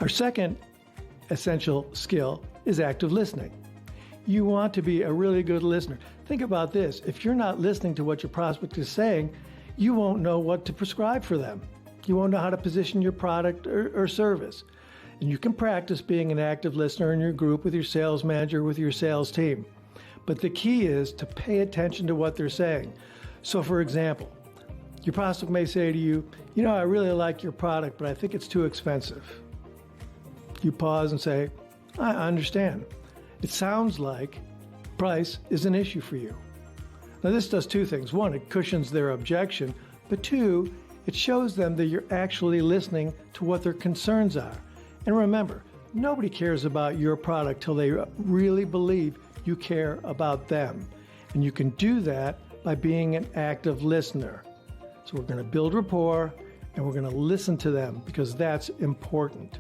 Our second essential skill is active listening. You want to be a really good listener. Think about this. If you're not listening to what your prospect is saying, you won't know what to prescribe for them. You won't know how to position your product or service. And you can practice being an active listener in your group with your sales manager, with your sales team. But the key is to pay attention to what they're saying. So for example, your prospect may say to you, I really like your product, but I think it's too expensive. You pause and say, I understand. It sounds like price is an issue for you. Now this does two things. One, it cushions their objection, but two, it shows them that you're actually listening to what their concerns are. And remember, nobody cares about your product till they really believe you care about them. And you can do that by being an active listener. So we're going to build rapport and we're going to listen to them because that's important.